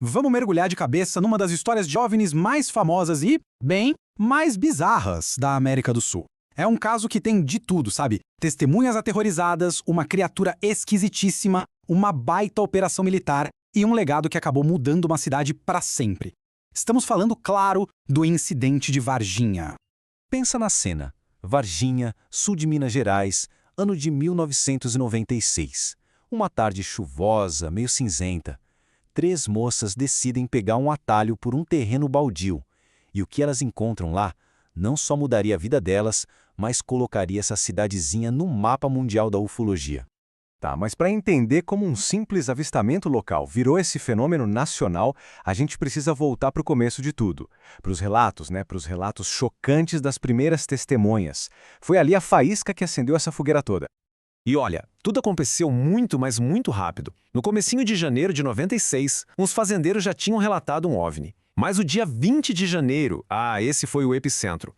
Vamos mergulhar de cabeça numa das histórias de OVNIs mais famosas e, bem, mais bizarras da América do Sul. É um caso que tem de tudo, sabe? Testemunhas aterrorizadas, uma criatura esquisitíssima, uma baita operação militar e um legado que acabou mudando uma cidade para sempre. Estamos falando, claro, do incidente de Varginha. Pensa na cena. Varginha, sul de Minas Gerais, ano de 1996. Uma tarde chuvosa, meio cinzenta. 3 moças decidem pegar um atalho por um terreno baldio. E o que elas encontram lá não só mudaria a vida delas, mas colocaria essa cidadezinha no mapa mundial da ufologia. Tá, mas para entender como um simples avistamento local virou esse fenômeno nacional, a gente precisa voltar para o começo de tudo. Para os relatos, para os relatos chocantes das primeiras testemunhas. Foi ali a faísca que acendeu essa fogueira toda. E olha, tudo aconteceu muito, mas muito rápido. No comecinho de janeiro de 96, uns fazendeiros já tinham relatado um OVNI. Mas o dia 20 de janeiro, esse foi o epicentro.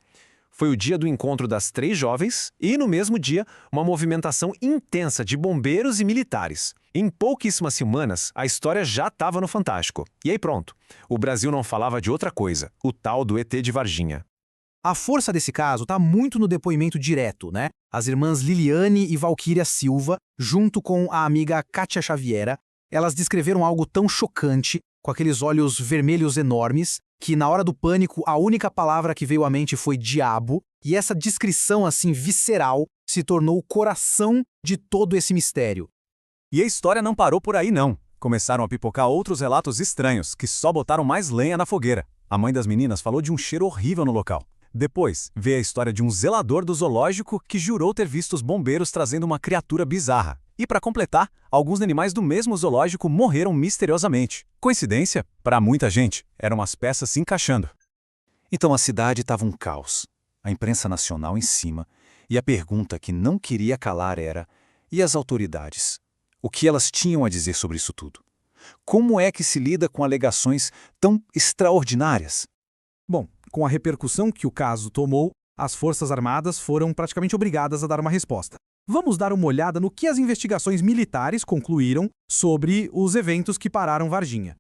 Foi o dia do encontro das 3 jovens e, no mesmo dia, uma movimentação intensa de bombeiros e militares. Em pouquíssimas semanas, a história já estava no Fantástico. E aí pronto, o Brasil não falava de outra coisa, o tal do ET de Varginha. A força desse caso está muito no depoimento direto, né? As irmãs Liliane e Valquíria Silva, junto com a amiga Kátia Xaviera, elas descreveram algo tão chocante, com aqueles olhos vermelhos enormes, que na hora do pânico a única palavra que veio à mente foi diabo, e essa descrição assim visceral se tornou o coração de todo esse mistério. E a história não parou por aí não. Começaram a pipocar outros relatos estranhos, que só botaram mais lenha na fogueira. A mãe das meninas falou de um cheiro horrível no local. Depois, veio a história de um zelador do zoológico que jurou ter visto os bombeiros trazendo uma criatura bizarra. E para completar, alguns animais do mesmo zoológico morreram misteriosamente. Coincidência? Para muita gente, eram as peças se encaixando. Então a cidade estava um caos. A imprensa nacional em cima. E a pergunta que não queria calar era: e as autoridades? O que elas tinham a dizer sobre isso tudo? Como é que se lida com alegações tão extraordinárias? Bom, com a repercussão que o caso tomou, as Forças Armadas foram praticamente obrigadas a dar uma resposta. Vamos dar uma olhada no que as investigações militares concluíram sobre os eventos que pararam Varginha.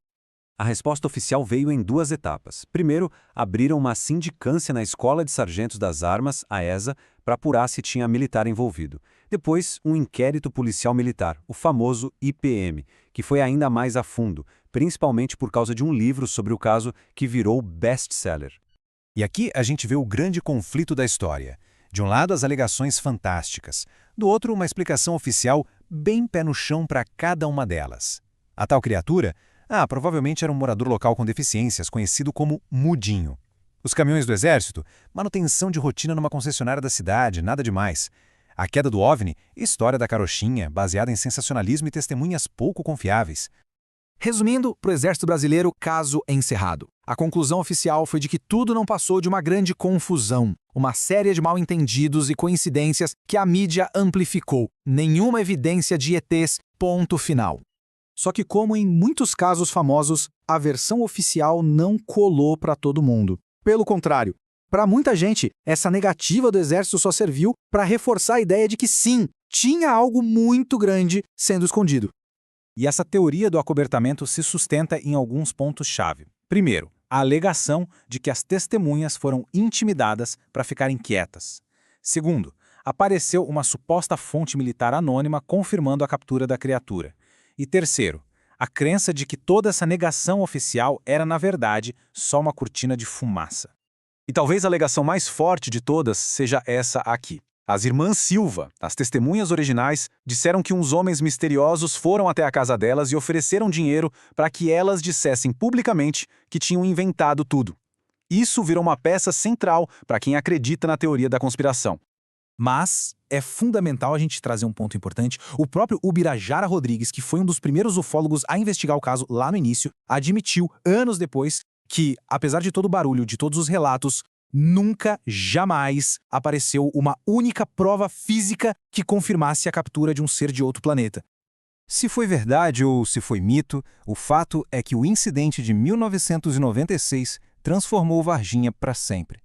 A resposta oficial veio em 2 etapas. Primeiro, abriram uma sindicância na Escola de Sargentos das Armas, a ESA, para apurar se tinha militar envolvido. Depois, um inquérito policial militar, o famoso IPM, que foi ainda mais a fundo, principalmente por causa de um livro sobre o caso que virou best-seller. E aqui a gente vê o grande conflito da história. De um lado, as alegações fantásticas. Do outro, uma explicação oficial bem pé no chão para cada uma delas. A tal criatura, provavelmente era um morador local com deficiências, conhecido como Mudinho. Os caminhões do Exército, manutenção de rotina numa concessionária da cidade, nada demais. A queda do OVNI, história da carochinha, baseada em sensacionalismo e testemunhas pouco confiáveis. Resumindo, para o Exército Brasileiro, caso encerrado. A conclusão oficial foi de que tudo não passou de uma grande confusão, uma série de mal-entendidos e coincidências que a mídia amplificou. Nenhuma evidência de ETs, ponto final. Só que, como em muitos casos famosos, a versão oficial não colou para todo mundo. Pelo contrário, para muita gente, essa negativa do Exército só serviu para reforçar a ideia de que sim, tinha algo muito grande sendo escondido. E essa teoria do acobertamento se sustenta em alguns pontos-chave. Primeiro, a alegação de que as testemunhas foram intimidadas para ficarem quietas. Segundo, apareceu uma suposta fonte militar anônima confirmando a captura da criatura. E terceiro, a crença de que toda essa negação oficial era, na verdade, só uma cortina de fumaça. E talvez a alegação mais forte de todas seja essa aqui. As irmãs Silva, as testemunhas originais, disseram que uns homens misteriosos foram até a casa delas e ofereceram dinheiro para que elas dissessem publicamente que tinham inventado tudo. Isso virou uma peça central para quem acredita na teoria da conspiração. Mas é fundamental a gente trazer um ponto importante. O próprio Ubirajara Rodrigues, que foi um dos primeiros ufólogos a investigar o caso lá no início, admitiu, anos depois, que, apesar de todo o barulho, de todos os relatos, nunca, jamais apareceu uma única prova física que confirmasse a captura de um ser de outro planeta. Se foi verdade ou se foi mito, o fato é que o incidente de 1996 transformou Varginha para sempre.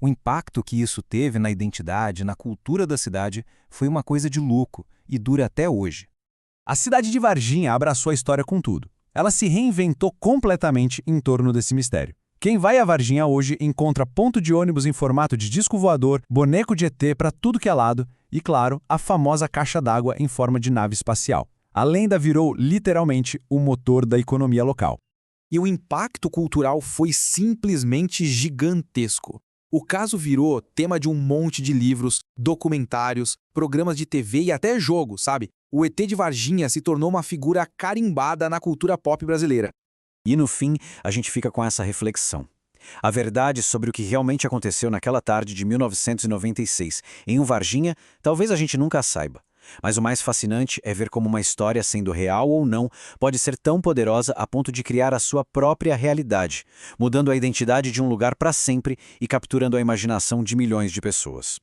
O impacto que isso teve na identidade, na cultura da cidade, foi uma coisa de louco e dura até hoje. A cidade de Varginha abraçou a história com tudo. ela se reinventou completamente em torno desse mistério. Quem vai a Varginha hoje encontra ponto de ônibus em formato de disco voador, boneco de ET para tudo que é lado e, claro, a famosa caixa d'água em forma de nave espacial. A lenda virou, literalmente, o motor da economia local. E o impacto cultural foi simplesmente gigantesco. O caso virou tema de um monte de livros, documentários, programas de TV e até jogos, sabe? O ET de Varginha se tornou uma figura carimbada na cultura pop brasileira. E no fim, a gente fica com essa reflexão. A verdade sobre o que realmente aconteceu naquela tarde de 1996 em Varginha, talvez a gente nunca a saiba. Mas o mais fascinante é ver como uma história, sendo real ou não, pode ser tão poderosa a ponto de criar a sua própria realidade, mudando a identidade de um lugar para sempre e capturando a imaginação de milhões de pessoas.